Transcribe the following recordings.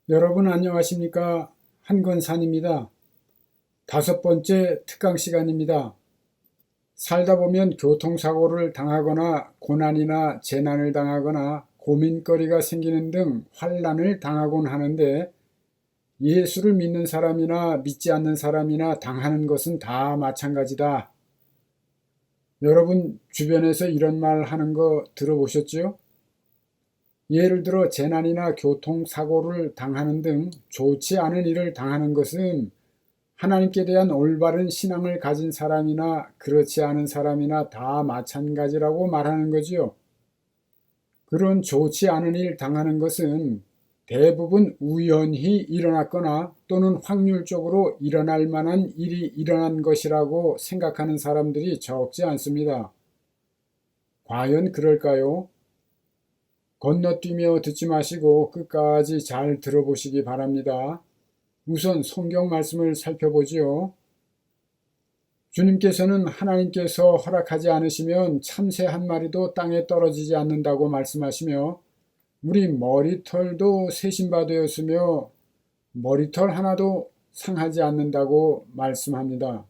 여러분 안녕하십니까? 한건산입니다. 5번째 특강 시간입니다. 살다 보면 교통사고를 당하거나 고난이나 재난을 당하거나 고민거리가 생기는 등 환난을 당하곤 하는데 예수를 믿는 사람이나 믿지 않는 사람이나 당하는 것은 다 마찬가지다. 여러분 주변에서 이런 말 하는 거 들어보셨죠? 예를 들어 재난이나 교통사고를 당하는 등 좋지 않은 일을 당하는 것은 하나님께 대한 올바른 신앙을 가진 사람이나 그렇지 않은 사람이나 다 마찬가지라고 말하는 거지요. 그런 좋지 않은 일 당하는 것은 대부분 우연히 일어났거나 또는 확률적으로 일어날 만한 일이 일어난 것이라고 생각하는 사람들이 적지 않습니다. 과연 그럴까요? 건너뛰며 듣지 마시고 끝까지 잘 들어보시기 바랍니다. 우선 성경 말씀을 살펴보지요. 주님께서는 하나님께서 허락하지 않으시면 참새 한 마리도 땅에 떨어지지 않는다고 말씀하시며 우리 머리털도 세신바 되었으며 머리털 하나도 상하지 않는다고 말씀합니다.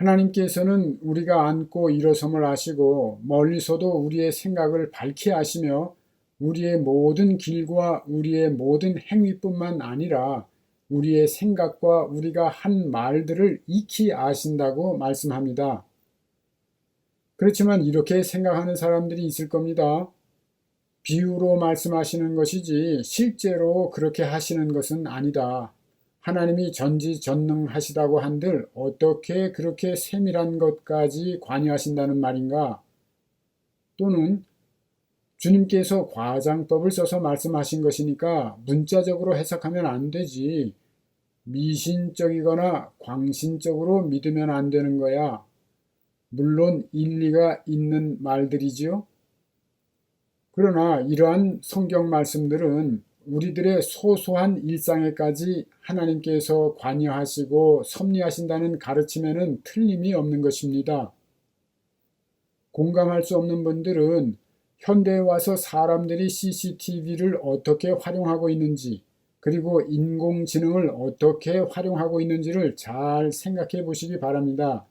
하나님께서는 우리가 앉고 일어섬을 아시고 멀리서도 우리의 생각을 밝히 아시며 우리의 모든 길과 우리의 모든 행위뿐만 아니라 우리의 생각과 우리가 한 말들을 익히 아신다고 말씀합니다. 그렇지만 이렇게 생각하는 사람들이 있을 겁니다. 비유로 말씀하시는 것이지 실제로 그렇게 하시는 것은 아니다. 하나님이 전지전능하시다고 한들 어떻게 그렇게 세밀한 것까지 관여하신다는 말인가? 또는 주님께서 과장법을 써서 말씀하신 것이니까 문자적으로 해석하면 안 되지. 미신적이거나 광신적으로 믿으면 안 되는 거야. 물론 일리가 있는 말들이지요. 그러나 이러한 성경 말씀들은 우리들의 소소한 일상에까지 하나님께서 관여하시고 섭리하신다는 가르침에는 틀림이 없는 것입니다. 공감할 수 없는 분들은 현대에 와서 사람들이 CCTV를 어떻게 활용하고 있는지, 그리고 인공지능을 어떻게 활용하고 있는지를 잘 생각해 보시기 바랍니다.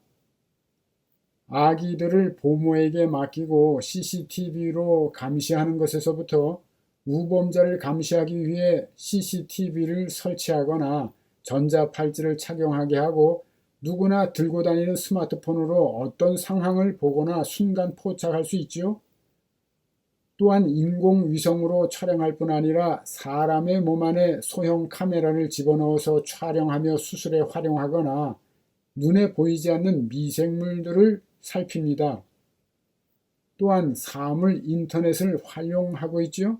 아기들을 보모에게 맡기고 CCTV로 감시하는 것에서부터 우범자를 감시하기 위해 CCTV를 설치하거나 전자팔찌를 착용하게 하고 누구나 들고 다니는 스마트폰으로 어떤 상황을 보거나 순간 포착할 수 있지요. 또한 인공위성으로 촬영할 뿐 아니라 사람의 몸 안에 소형 카메라를 집어넣어서 촬영하며 수술에 활용하거나 눈에 보이지 않는 미생물들을 살핍니다. 또한 사물 인터넷을 활용하고 있지요.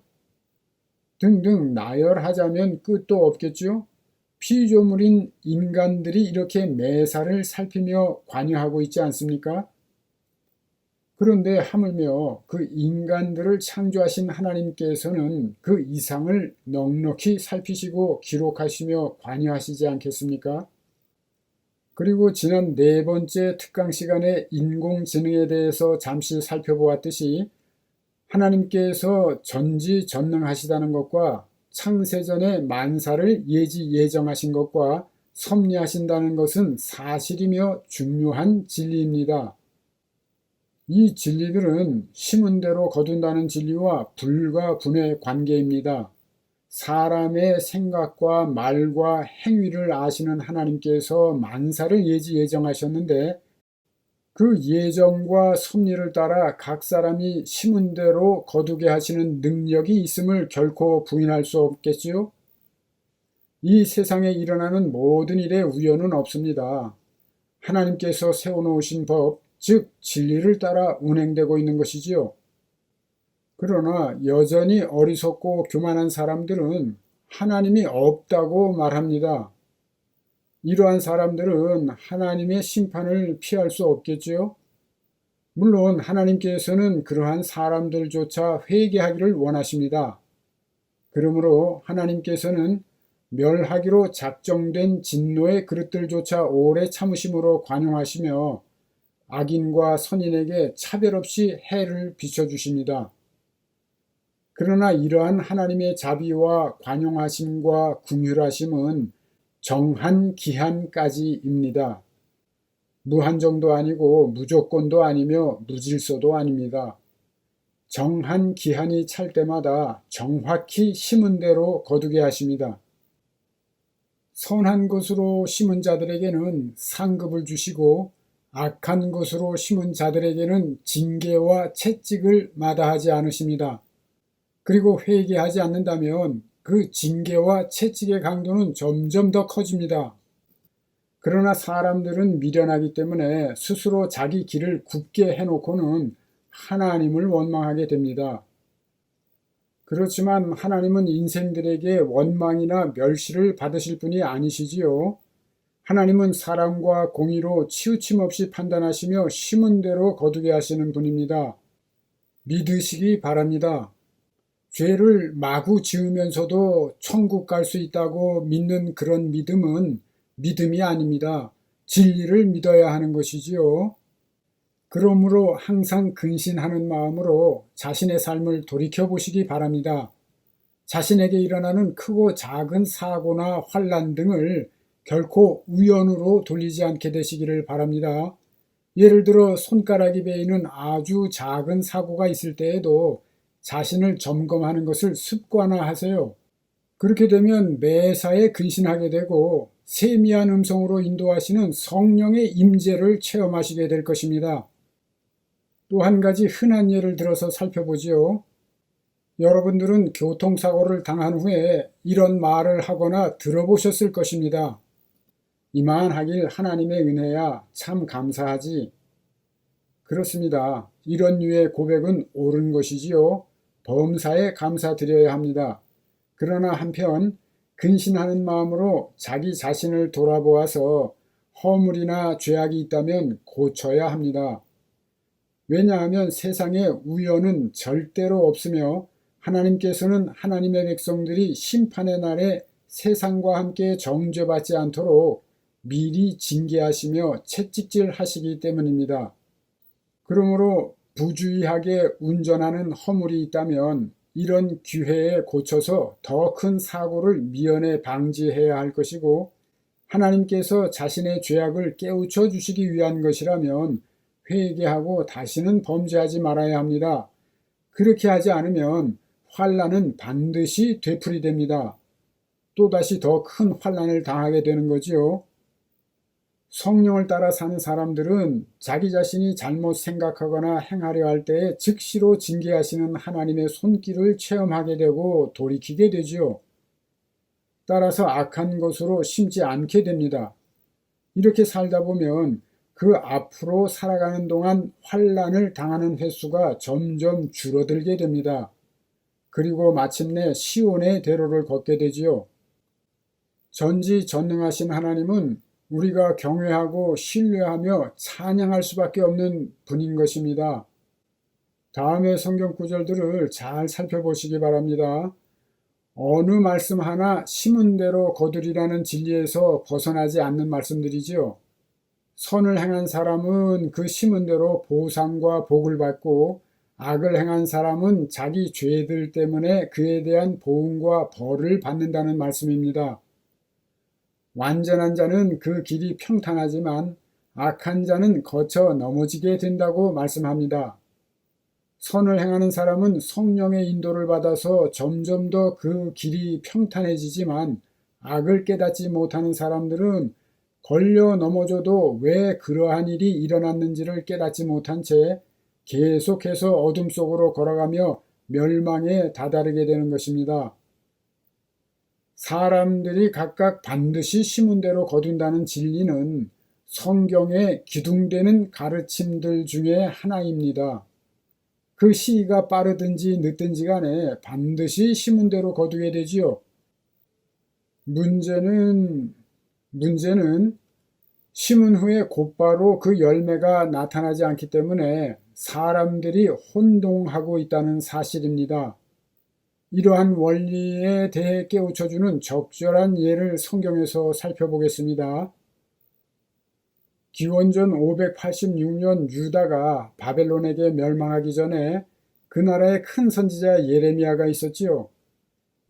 등등 나열하자면 끝도 없겠지요. 피조물인 인간들이 이렇게 매사를 살피며 관여하고 있지 않습니까? 그런데 하물며 그 인간들을 창조하신 하나님께서는 그 이상을 넉넉히 살피시고 기록하시며 관여하시지 않겠습니까? 그리고 지난 4번째 특강 시간에 인공지능에 대해서 잠시 살펴보았듯이 하나님께서 전지전능하시다는 것과 창세전에 만사를 예정하신 것과 섭리하신다는 것은 사실이며 중요한 진리입니다. 이 진리들은 심은 대로 거둔다는 진리와 불과 분의 관계입니다. 사람의 생각과 말과 행위를 아시는 하나님께서 만사를 예정하셨는데 그 예정과 섭리를 따라 각 사람이 심은 대로 거두게 하시는 능력이 있음을 결코 부인할 수 없겠지요. 이 세상에 일어나는 모든 일에 우연은 없습니다. 하나님께서 세워놓으신 법, 즉 진리를 따라 운행되고 있는 것이지요. 그러나 여전히 어리석고 교만한 사람들은 하나님이 없다고 말합니다. 이러한 사람들은 하나님의 심판을 피할 수 없겠지요. 물론 하나님께서는 그러한 사람들조차 회개하기를 원하십니다. 그러므로 하나님께서는 멸하기로 작정된 진노의 그릇들조차 오래 참으심으로 관용하시며 악인과 선인에게 차별 없이 해를 비춰주십니다. 그러나 이러한 하나님의 자비와 관용하심과 긍휼하심은 정한 기한까지입니다. 무한정도 아니고 무조건도 아니며 무질서도 아닙니다. 정한 기한이 찰 때마다 정확히 심은 대로 거두게 하십니다. 선한 것으로 심은 자들에게는 상급을 주시고 악한 것으로 심은 자들에게는 징계와 채찍을 마다하지 않으십니다. 그리고 회개하지 않는다면 그 징계와 채찍의 강도는 점점 더 커집니다. 그러나 사람들은 미련하기 때문에 스스로 자기 길을 굽게 해놓고는 하나님을 원망하게 됩니다. 그렇지만 하나님은 인생들에게 원망이나 멸시를 받으실 분이 아니시지요. 하나님은 사랑과 공의로 치우침 없이 판단하시며 심은 대로 거두게 하시는 분입니다. 믿으시기 바랍니다. 죄를 마구 지으면서도 천국 갈 수 있다고 믿는 그런 믿음은 믿음이 아닙니다. 진리를 믿어야 하는 것이지요. 그러므로 항상 근신하는 마음으로 자신의 삶을 돌이켜보시기 바랍니다. 자신에게 일어나는 크고 작은 사고나 환난 등을 결코 우연으로 돌리지 않게 되시기를 바랍니다. 예를 들어 손가락이 베이는 아주 작은 사고가 있을 때에도 자신을 점검하는 것을 습관화하세요. 그렇게 되면 매사에 근신하게 되고 세미한 음성으로 인도하시는 성령의 임재를 체험하시게 될 것입니다. 또 한 가지 흔한 예를 들어서 살펴보지요. 여러분들은 교통사고를 당한 후에 이런 말을 하거나 들어보셨을 것입니다. 이만하길 하나님의 은혜야 참 감사하지. 그렇습니다. 이런 류의 고백은 옳은 것이지요. 범사에 감사드려야 합니다. 그러나 한편 근신하는 마음으로 자기 자신을 돌아보아서 허물이나 죄악이 있다면 고쳐야 합니다. 왜냐하면 세상에 우연은 절대로 없으며 하나님께서는 하나님의 백성들이 심판의 날에 세상과 함께 정죄받지 않도록 미리 징계하시며 채찍질 하시기 때문입니다. 그러므로 부주의하게 운전하는 허물이 있다면 이런 기회에 고쳐서 더 큰 사고를 미연에 방지해야 할 것이고, 하나님께서 자신의 죄악을 깨우쳐 주시기 위한 것이라면 회개하고 다시는 범죄하지 말아야 합니다. 그렇게 하지 않으면 환난은 반드시 되풀이됩니다. 또다시 더 큰 환난을 당하게 되는 거지요. 성령을 따라 사는 사람들은 자기 자신이 잘못 생각하거나 행하려 할 때에 즉시로 징계하시는 하나님의 손길을 체험하게 되고 돌이키게 되지요. 따라서 악한 것으로 심지 않게 됩니다. 이렇게 살다 보면 그 앞으로 살아가는 동안 환난을 당하는 횟수가 점점 줄어들게 됩니다. 그리고 마침내 시온의 대로를 걷게 되지요. 전지전능하신 하나님은 우리가 경외하고 신뢰하며 찬양할 수밖에 없는 분인 것입니다. 다음의 성경 구절들을 잘 살펴보시기 바랍니다. 어느 말씀 하나 심은 대로 거두리라는 진리에서 벗어나지 않는 말씀들이지요. 선을 행한 사람은 그 심은 대로 보상과 복을 받고, 악을 행한 사람은 자기 죄들 때문에 그에 대한 보응과 벌을 받는다는 말씀입니다. 완전한 자는 그 길이 평탄하지만 악한 자는 거쳐 넘어지게 된다고 말씀합니다. 선을 행하는 사람은 성령의 인도를 받아서 점점 더 그 길이 평탄해지지만, 악을 깨닫지 못하는 사람들은 걸려 넘어져도 왜 그러한 일이 일어났는지를 깨닫지 못한 채 계속해서 어둠 속으로 걸어가며 멸망에 다다르게 되는 것입니다. 사람들이 각각 반드시 심은 대로 거둔다는 진리는 성경에 기둥되는 가르침들 중에 하나입니다. 그 시기가 빠르든지 늦든지 간에 반드시 심은 대로 거두게 되지요. 문제는 심은 후에 곧바로 그 열매가 나타나지 않기 때문에 사람들이 혼동하고 있다는 사실입니다. 이러한 원리에 대해 깨우쳐주는 적절한 예를 성경에서 살펴보겠습니다. 기원전 586년 유다가 바벨론에게 멸망하기 전에 그 나라에 큰 선지자 예레미야가 있었지요.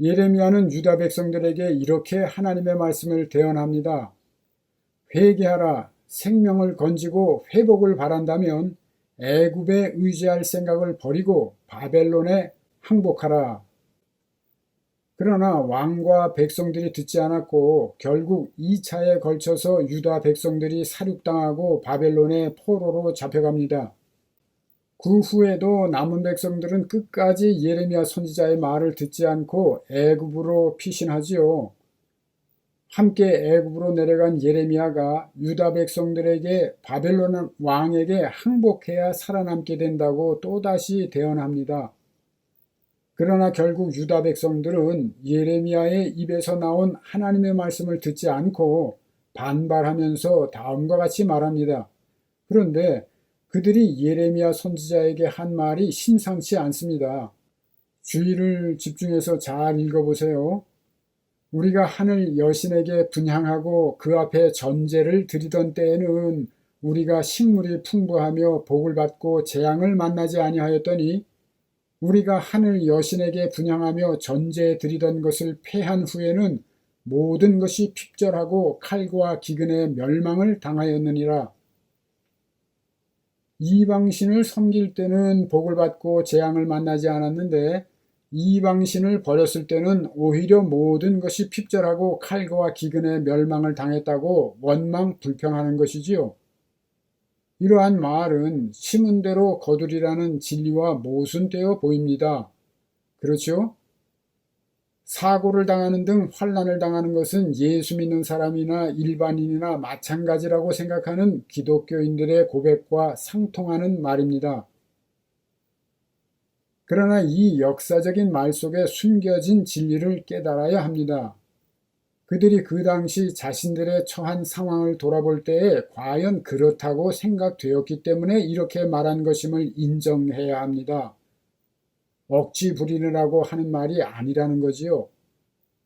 예레미야는 유다 백성들에게 이렇게 하나님의 말씀을 대언합니다. 회개하라. 생명을 건지고 회복을 바란다면 애굽에 의지할 생각을 버리고 바벨론에 항복하라. 그러나 왕과 백성들이 듣지 않았고 결국 2차에 걸쳐서 유다 백성들이 사륙당하고 바벨론의 포로로 잡혀갑니다. 그 후에도 남은 백성들은 끝까지 예레미야 선지자의 말을 듣지 않고 애굽으로 피신하지요. 함께 애굽으로 내려간 예레미야가 유다 백성들에게 바벨론 왕에게 항복해야 살아남게 된다고 또다시 대언합니다. 그러나 결국 유다 백성들은 예레미야의 입에서 나온 하나님의 말씀을 듣지 않고 반발하면서 다음과 같이 말합니다. 그런데 그들이 예레미야 선지자에게 한 말이 심상치 않습니다. 주의를 집중해서 잘 읽어보세요. 우리가 하늘 여신에게 분향하고 그 앞에 전제를 드리던 때에는 우리가 식물이 풍부하며 복을 받고 재앙을 만나지 아니하였더니 우리가 하늘 여신에게 분향하며 전제 드리던 것을 패한 후에는 모든 것이 핍절하고 칼과 기근의 멸망을 당하였느니라. 이방신을 섬길 때는 복을 받고 재앙을 만나지 않았는데 이방신을 버렸을 때는 오히려 모든 것이 핍절하고 칼과 기근의 멸망을 당했다고 원망 불평하는 것이지요. 이러한 말은 심은 대로 거두리라는 진리와 모순되어 보입니다. 그렇죠? 사고를 당하는 등 환난을 당하는 것은 예수 믿는 사람이나 일반인이나 마찬가지라고 생각하는 기독교인들의 고백과 상통하는 말입니다. 그러나 이 역사적인 말 속에 숨겨진 진리를 깨달아야 합니다. 그들이 그 당시 자신들의 처한 상황을 돌아볼 때에 과연 그렇다고 생각되었기 때문에 이렇게 말한 것임을 인정해야 합니다. 억지 부리느라고 하는 말이 아니라는 거지요.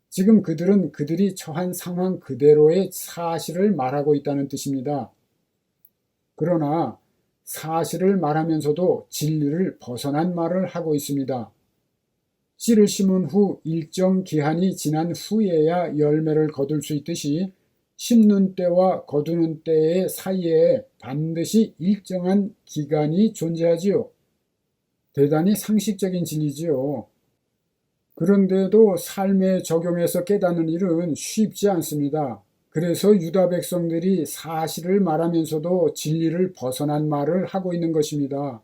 지금 그들은 그들이 처한 상황 그대로의 사실을 말하고 있다는 뜻입니다. 그러나 사실을 말하면서도 진리를 벗어난 말을 하고 있습니다. 씨를 심은 후 일정 기한이 지난 후에야 열매를 거둘 수 있듯이 심는 때와 거두는 때의 사이에 반드시 일정한 기간이 존재하지요. 대단히 상식적인 진리지요. 그런데도 삶에 적용해서 깨닫는 일은 쉽지 않습니다. 그래서 유다 백성들이 사실을 말하면서도 진리를 벗어난 말을 하고 있는 것입니다.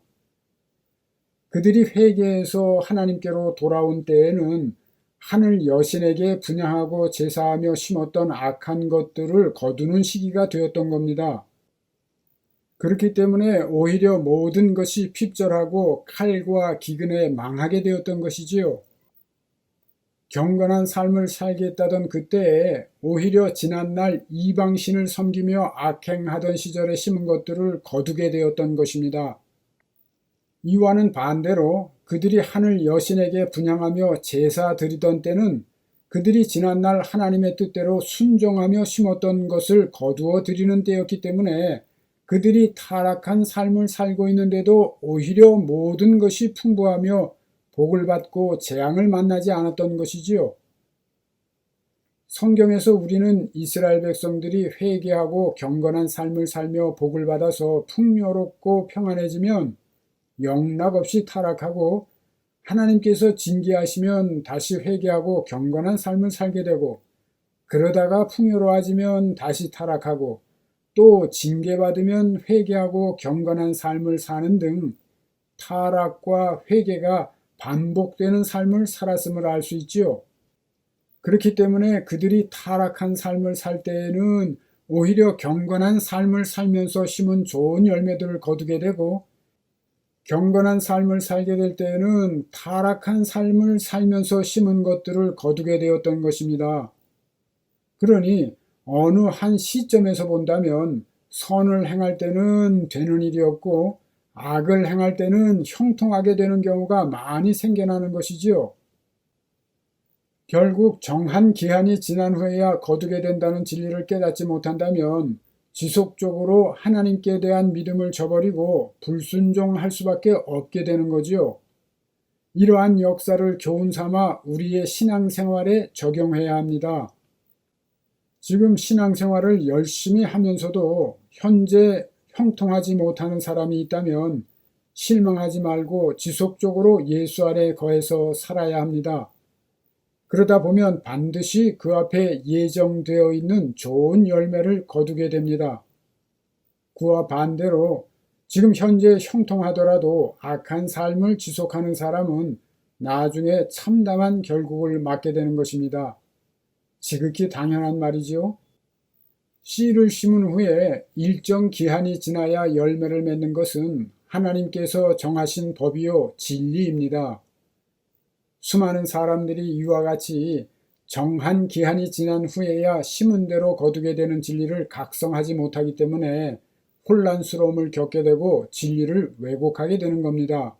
그들이 회개해서 하나님께로 돌아온 때에는 하늘 여신에게 분향하고 제사하며 심었던 악한 것들을 거두는 시기가 되었던 겁니다. 그렇기 때문에 오히려 모든 것이 핍절하고 칼과 기근에 망하게 되었던 것이지요. 경건한 삶을 살겠다던 그때에 오히려 지난날 이방신을 섬기며 악행하던 시절에 심은 것들을 거두게 되었던 것입니다. 이와는 반대로 그들이 하늘 여신에게 분향하며 제사 드리던 때는 그들이 지난날 하나님의 뜻대로 순종하며 심었던 것을 거두어 드리는 때였기 때문에 그들이 타락한 삶을 살고 있는데도 오히려 모든 것이 풍부하며 복을 받고 재앙을 만나지 않았던 것이지요. 성경에서 우리는 이스라엘 백성들이 회개하고 경건한 삶을 살며 복을 받아서 풍요롭고 평안해지면 영락없이 타락하고 하나님께서 징계하시면 다시 회개하고 경건한 삶을 살게 되고 그러다가 풍요로워지면 다시 타락하고 또 징계받으면 회개하고 경건한 삶을 사는 등 타락과 회개가 반복되는 삶을 살았음을 알 수 있지요. 그렇기 때문에 그들이 타락한 삶을 살 때에는 오히려 경건한 삶을 살면서 심은 좋은 열매들을 거두게 되고 경건한 삶을 살게 될 때에는 타락한 삶을 살면서 심은 것들을 거두게 되었던 것입니다. 그러니 어느 한 시점에서 본다면 선을 행할 때는 되는 일이 없고 악을 행할 때는 형통하게 되는 경우가 많이 생겨나는 것이지요. 결국 정한 기한이 지난 후에야 거두게 된다는 진리를 깨닫지 못한다면 지속적으로 하나님께 대한 믿음을 저버리고 불순종할 수밖에 없게 되는 거지요. 이러한 역사를 교훈 삼아 우리의 신앙생활에 적용해야 합니다. 지금 신앙생활을 열심히 하면서도 현재 형통하지 못하는 사람이 있다면 실망하지 말고 지속적으로 예수 아래 거해서 살아야 합니다. 그러다 보면 반드시 그 앞에 예정되어 있는 좋은 열매를 거두게 됩니다. 그와 반대로 지금 현재 형통하더라도 악한 삶을 지속하는 사람은 나중에 참담한 결국을 맞게 되는 것입니다. 지극히 당연한 말이지요. 씨를 심은 후에 일정 기한이 지나야 열매를 맺는 것은 하나님께서 정하신 법이요 진리입니다. 수많은 사람들이 이와 같이 정한 기한이 지난 후에야 심은 대로 거두게 되는 진리를 각성하지 못하기 때문에 혼란스러움을 겪게 되고 진리를 왜곡하게 되는 겁니다.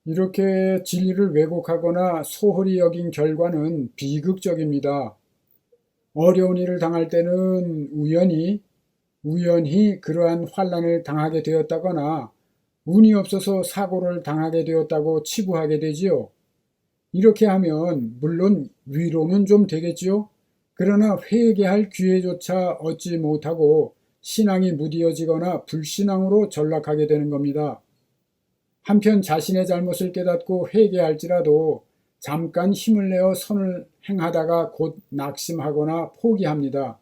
이렇게 진리를 왜곡하거나 소홀히 여긴 결과는 비극적입니다. 어려운 일을 당할 때는 우연히 그러한 환난을 당하게 되었다거나 운이 없어서 사고를 당하게 되었다고 치부하게 되지요. 이렇게 하면 물론 위로는 좀 되겠지요. 그러나 회개할 기회조차 얻지 못하고 신앙이 무디어지거나 불신앙으로 전락하게 되는 겁니다. 한편 자신의 잘못을 깨닫고 회개할지라도 잠깐 힘을 내어 선을 행하다가 곧 낙심하거나 포기합니다.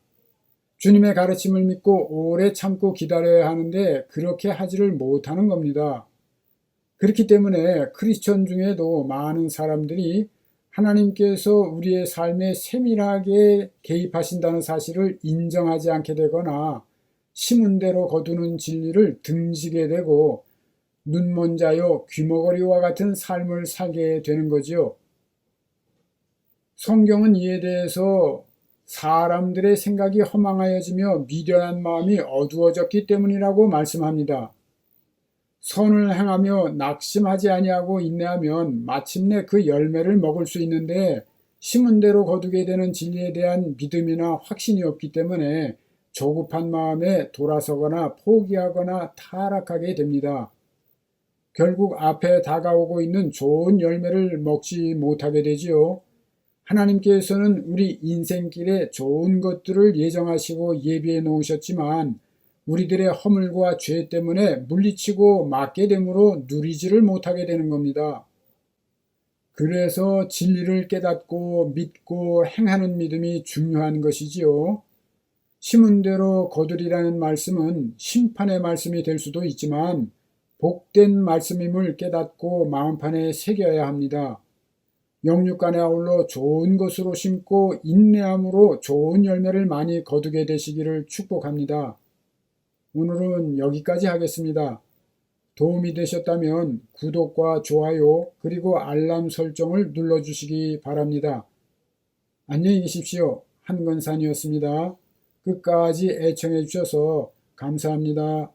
주님의 가르침을 믿고 오래 참고 기다려야 하는데 그렇게 하지를 못하는 겁니다. 그렇기 때문에 크리스천 중에도 많은 사람들이 하나님께서 우리의 삶에 세밀하게 개입하신다는 사실을 인정하지 않게 되거나 심은 대로 거두는 진리를 등지게 되고 눈먼 자요 귀머거리와 같은 삶을 살게 되는 거지요. 성경은 이에 대해서 사람들의 생각이 허망하여지며 미련한 마음이 어두워졌기 때문이라고 말씀합니다. 선을 행하며 낙심하지 아니하고 인내하면 마침내 그 열매를 먹을 수 있는데 심은 대로 거두게 되는 진리에 대한 믿음이나 확신이 없기 때문에 조급한 마음에 돌아서거나 포기하거나 타락하게 됩니다. 결국 앞에 다가오고 있는 좋은 열매를 먹지 못하게 되지요. 하나님께서는 우리 인생길에 좋은 것들을 예정하시고 예비해 놓으셨지만 우리들의 허물과 죄 때문에 물리치고 맞게 되므로 누리지를 못하게 되는 겁니다. 그래서 진리를 깨닫고 믿고 행하는 믿음이 중요한 것이지요. 심은 대로 거두리라는 말씀은 심판의 말씀이 될 수도 있지만 복된 말씀임을 깨닫고 마음판에 새겨야 합니다. 영육간에 아울러 좋은 것으로 심고 인내함으로 좋은 열매를 많이 거두게 되시기를 축복합니다. 오늘은 여기까지 하겠습니다. 도움이 되셨다면 구독과 좋아요 그리고 알람 설정을 눌러주시기 바랍니다. 안녕히 계십시오. 한건산이었습니다. 끝까지 애청해 주셔서 감사합니다.